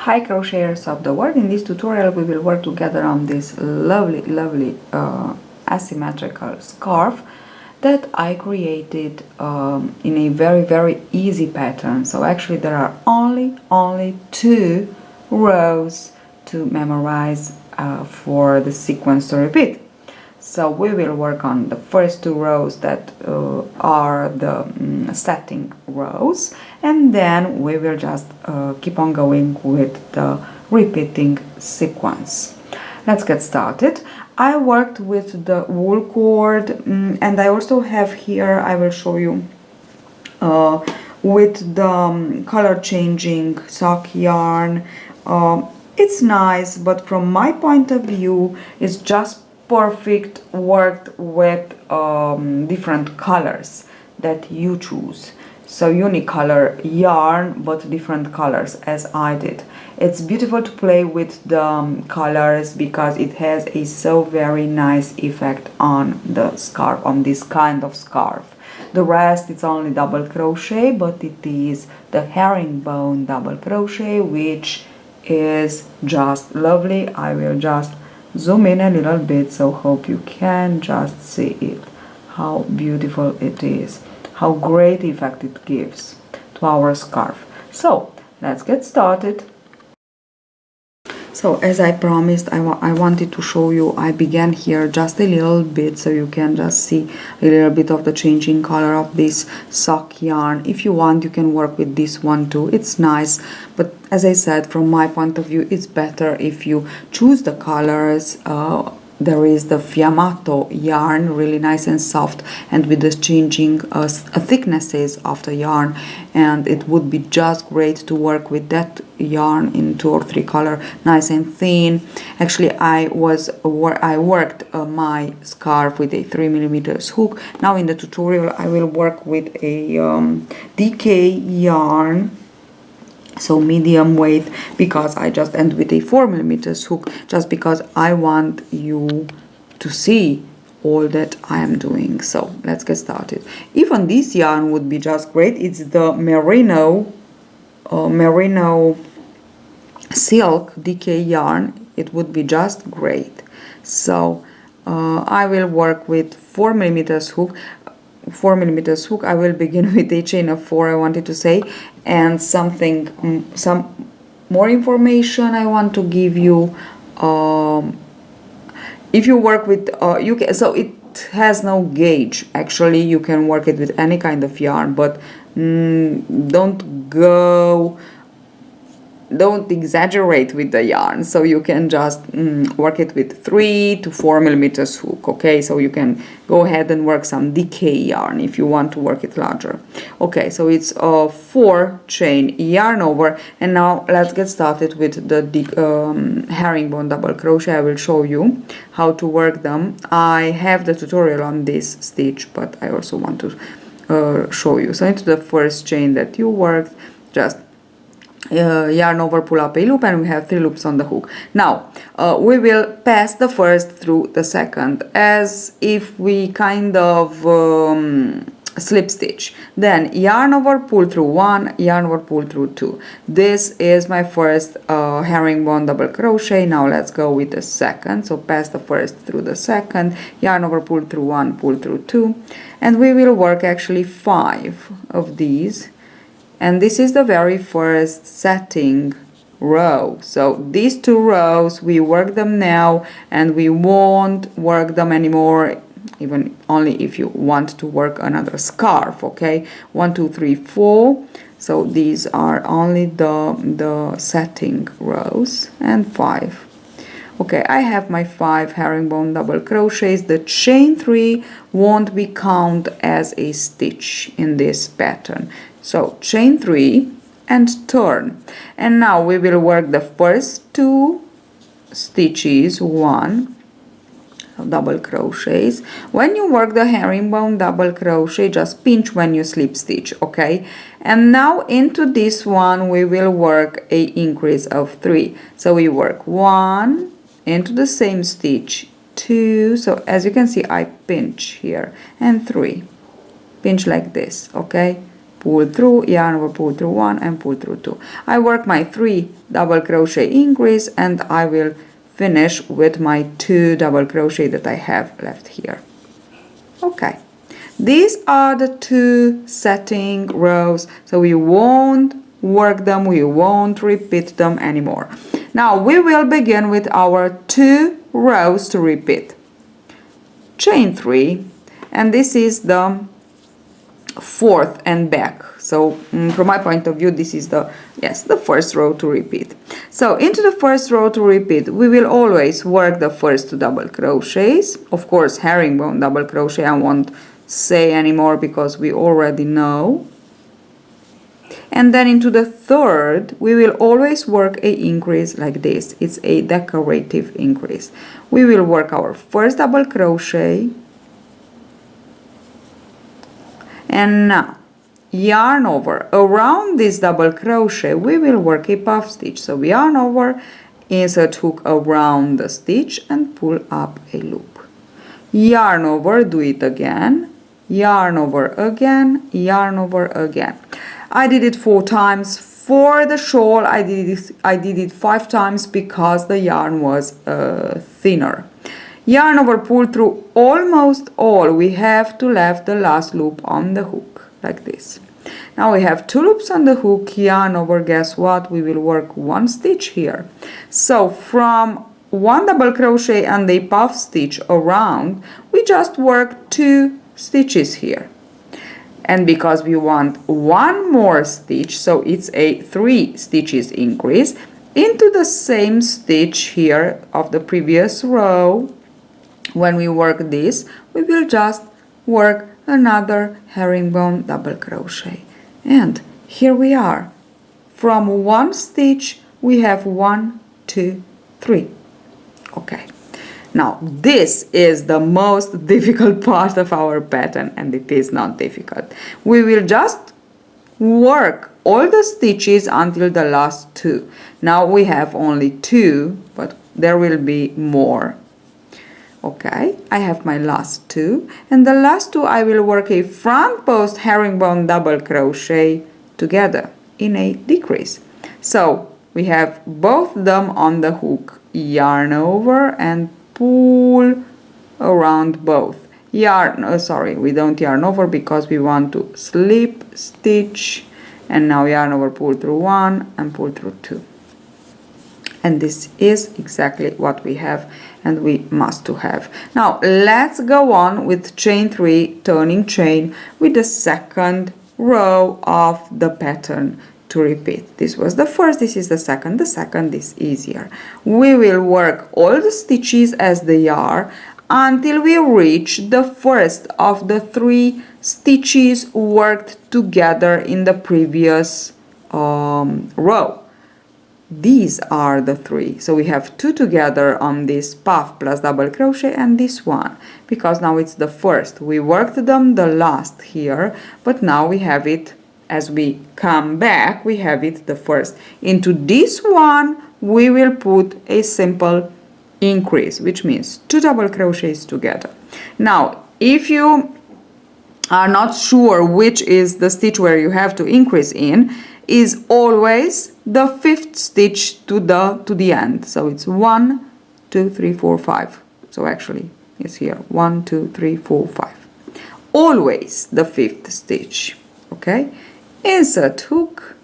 Hi crocheters of the world, in this tutorial we will work together on this lovely asymmetrical scarf that I created in a very easy pattern. So actually there are only 2 rows to memorize for the sequence to repeat. So we will work on the first 2 rows that are the setting rows, and then we will just keep on going with the repeating sequence. Let's get started. I worked with the wool cord, and I also have here, I will show you, with the color changing sock yarn. It's nice, but from my point of view it's just perfect worked with different colors that you choose. So unicolor yarn but different colors, as I did. It's beautiful to play with the colors because it has a so very nice effect on the scarf, on this kind of scarf. The rest it's only double crochet, but it is the herringbone double crochet, which is just lovely. I will just zoom in a little bit, so hope you can just see it, how beautiful it is, how great effect it gives to our scarf. So let's get started. So as I promised, I wanted to show you, I began here just a little bit so you can just see a little bit of the changing color of this sock yarn. If you want, you can work with this one too, it's nice, but as I said, from my point of view, it's better if you choose the colors. There is the fiamato yarn, really nice and soft, and with the changing thicknesses of the yarn, and it would be just great to work with that yarn in 2 or 3 color, nice and thin. Actually, I worked my scarf with a 3mm hook. Now in the tutorial I will work with a DK yarn, so medium weight, because I just end with a 4mm hook, just because I want you to see all that I am doing. So let's get started. Even this yarn would be just great. It's the merino silk DK yarn. It would be just great. So I will work with 4mm hook. 4mm hook. I will begin with a chain of 4, I wanted to say, and some more information I want to give you. If you work with you can, so it has no gauge. Actually, you can work it with any kind of yarn, but don't exaggerate with the yarn, so you can just work it with 3 to 4mm hook. Okay, so you can go ahead and work some DK yarn if you want to work it larger. Okay, so it's a 4 chain yarn over, and now let's get started with the herringbone double crochet. I will show you how to work them. I have the tutorial on this stitch, but I also want to show you. So into the first chain that you worked, just yarn over, pull up a loop, and we have 3 loops on the hook. Now we will pass the first through the second as if we kind of slip stitch, then yarn over, pull through 1, yarn over, pull through 2. This is my first herringbone double crochet. Now let's go with the second. So pass the first through the second, yarn over, pull through 1, pull through 2, and we will work actually 5 of these. And this is the very first setting row. So these 2 rows, we work them now, and we won't work them anymore, even only if you want to work another scarf. Okay, 1 2 3 4. So these are only the setting rows, and 5. Okay, I have my 5 herringbone double crochets. The chain 3 won't be counted as a stitch in this pattern. So chain 3 and turn, and now we will work the first 2 stitches, 1 double crochets. When you work the herringbone double crochet, just pinch when you slip stitch. Okay, and now into this one we will work a increase of 3. So we work 1 into the same stitch, 2, so as you can see I pinch here, and 3, pinch like this. Okay, pull through, yarn over, pull through 1 and pull through 2. I work my 3 double crochet increase and I will finish with my 2 double crochet that I have left here. Okay, these are the 2 setting rows, so we won't work them, we won't repeat them anymore. Now we will begin with our 2 rows to repeat. Chain 3, and this is the 4th and back. So from my point of view, this is the first row to repeat. So into the first row to repeat, we will always work the first 2 double crochets. Of course, herringbone double crochet I won't say anymore because we already know. And then into the third, we will always work a increase like this. It's a decorative increase. We will work our first double crochet, and now yarn over. Around this double crochet we will work a puff stitch. So yarn over, insert hook around the stitch and pull up a loop. Yarn over, do it again, yarn over again, yarn over again. I did it 4 times. For the shawl I did it 5 times because the yarn was thinner. Yarn over, pull through almost all. We have to leave the last loop on the hook like this. Now we have 2 loops on the hook, yarn over, guess what, we will work 1 stitch here. So from 1 double crochet and a puff stitch around, we just work 2 stitches here. And because we want 1 more stitch, so it's a 3 stitches increase, into the same stitch here of the previous row, when we work this, we will just work another herringbone double crochet. And here we are. From 1 stitch we have 1, 2, 3. Okay. Now this is the most difficult part of our pattern, and it is not difficult. We will just work all the stitches until the last 2. Now we have only 2, but there will be more. Okay, I have my last 2, and the last 2 I will work a front post herringbone double crochet together in a decrease. So we have both them on the hook, yarn over and pull around both. Sorry, we don't yarn over because we want to slip stitch, and now yarn over, pull through 1 and pull through 2. And this is exactly what we have and we must to have. Now let's go on with chain 3, turning chain, with the second row of the pattern to repeat. This was the first, this is the second. The second is easier. We will work all the stitches as they are until we reach the first of the 3 stitches worked together in the previous row. These are the 3, so we have 2 together on this puff plus double crochet and this one, because now it's the first. We worked them the last here, but now we have it, as we come back, we have it the first. Into this one we will put a simple increase, which means 2 double crochets together. Now if you are not sure which is the stitch where you have to increase in, is always the 5th stitch to the end. So it's 1, 2, 3, 4, 5. So actually it's here 1, 2, 3, 4, 5. Always the 5th stitch. Okay, insert hook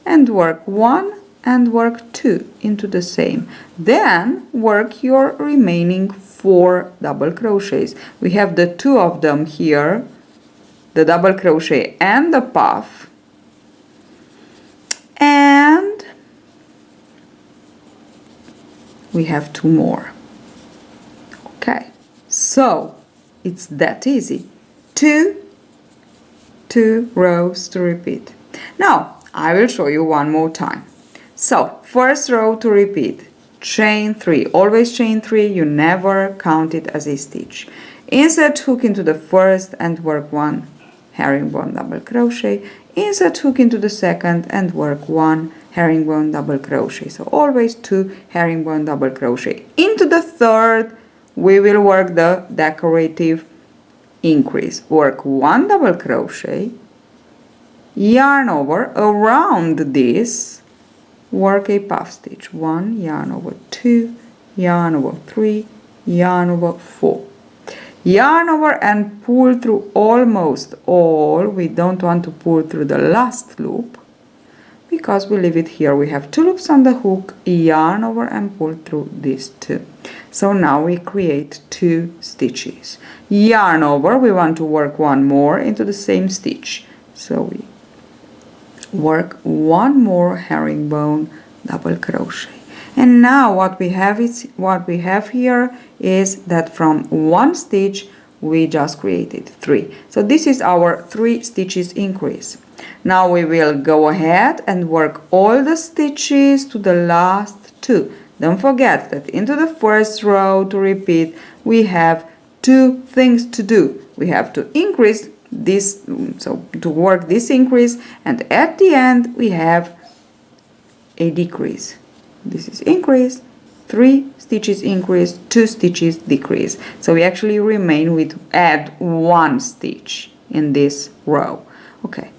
and work 1 and work 2 into the same. Then work your remaining 4 double crochets. We have the 2 of them here, the double crochet and the puff. And we have 2 more. Okay, so it's that easy. 2 rows to repeat. Now I will show you one more time. So first row to repeat, chain 3, always chain 3, you never count it as a stitch. Insert hook into the first and work 1 herringbone double crochet, insert hook into the second and work 1 herringbone double crochet. So always 2 herringbone double crochet. Into the third we will work the decorative increase. Work 1 double crochet, yarn over, around this work a puff stitch. 1, yarn over 2, yarn over 3, yarn over 4. Yarn over and pull through almost all. We don't want to pull through the last loop because we leave it here. We have 2 loops on the hook, yarn over and pull through these 2. So now we create 2 stitches. Yarn over, we want to work one more into the same stitch. So we work one more herringbone double crochet. And now what we have here is that from one stitch we just created 3. So this is our 3 stitches increase. Now we will go ahead and work all the stitches to the last 2. Don't forget that into the first row, to repeat, we have 2 things to do. We have to increase this, so to work this increase, and at the end we have a decrease. This is increase, 3 stitches increase, 2 stitches decrease. So we actually remain with add 1 stitch in this row. Okay.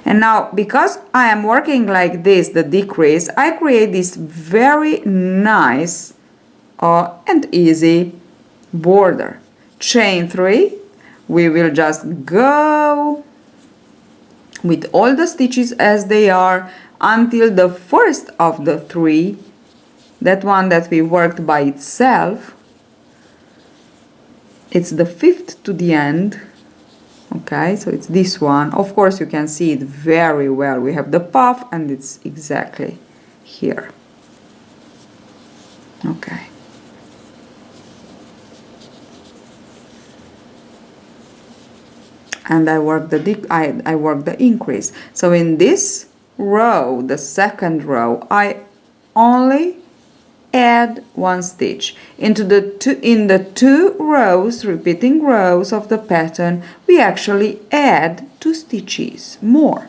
And now, because I am working like this, the decrease, I create this very nice and easy border. Chain 3, we will just go with all the stitches as they are until the first of the 3, that one that we worked by itself, it's the 5th to the end. Okay, so it's this one. Of course you can see it very well. We have the puff and it's exactly here. Okay. And I work the increase. So in this row, the second row, I only add 1 stitch. In the 2 rows, repeating rows of the pattern, we actually add 2 stitches more.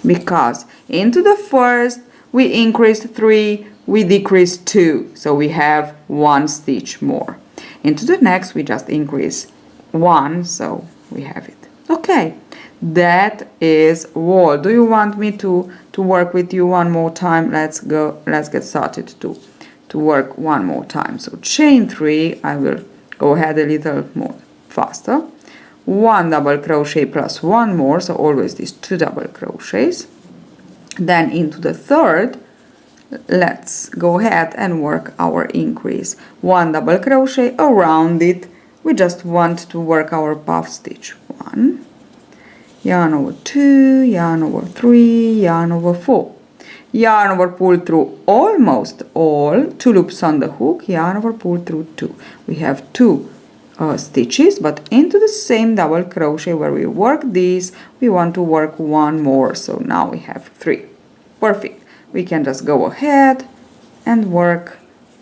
Because into the first we increase 3, we decrease 2, so we have 1 stitch more. Into the next we just increase 1, so we have it. Okay, that is all. Do you want me to work with you one more time? Let's get started to work one more time. So chain 3, I will go ahead a little more faster. 1 double crochet plus 1 more, so always these 2 double crochets. Then into the third, let's go ahead and work our increase. 1 double crochet around it. We just want to work our puff stitch. 1, yarn over 2, yarn over 3, yarn over 4. Yarn over, pull through almost all, 2 loops on the hook, yarn over, pull through 2. We have 2 stitches, but into the same double crochet where we work these, we want to work 1 more, so now we have 3. Perfect. We can just go ahead and work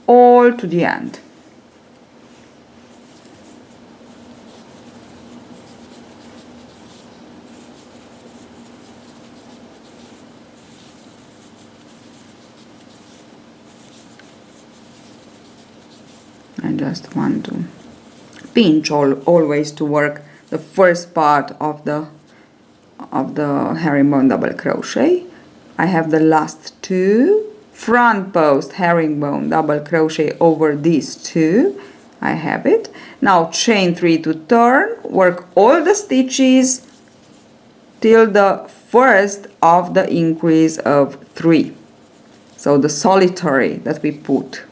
all to the end. I just want to pinch always to work the first part of the herringbone double crochet. I have the last 2 front post herringbone double crochet over these 2. I have it. Now chain 3 to turn, work all the stitches till the first of the increase of 3. So the solitary that we put.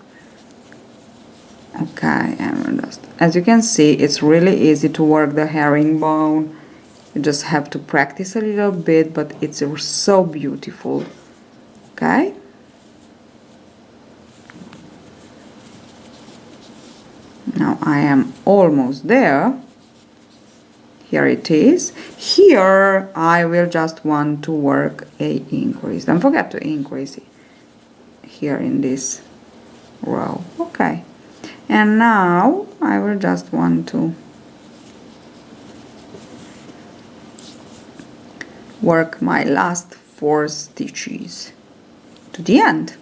Okay, and just, as you can see, it's really easy to work the herringbone. You just have to practice a little bit, but it's so beautiful. Okay. Now I am almost there. Here it is. Here I will just want to work a increase. Don't forget to increase it here in this row. Okay. And now I will just want to work my last 4 stitches to the end.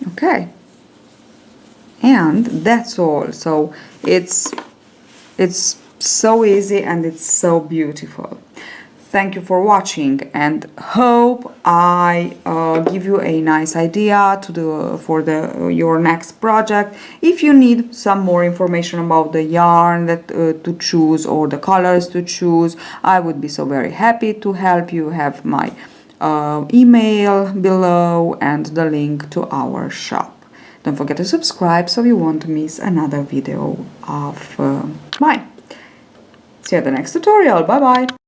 Okay. And that's all. So it's so easy and it's so beautiful. Thank you for watching, and hope I give you a nice idea to do for your next project. If you need some more information about the yarn that to choose or the colors to choose, I would be so very happy to help you. Have my email below and the link to our shop. Don't forget to subscribe so you won't miss another video of mine. See you at the next tutorial. Bye bye.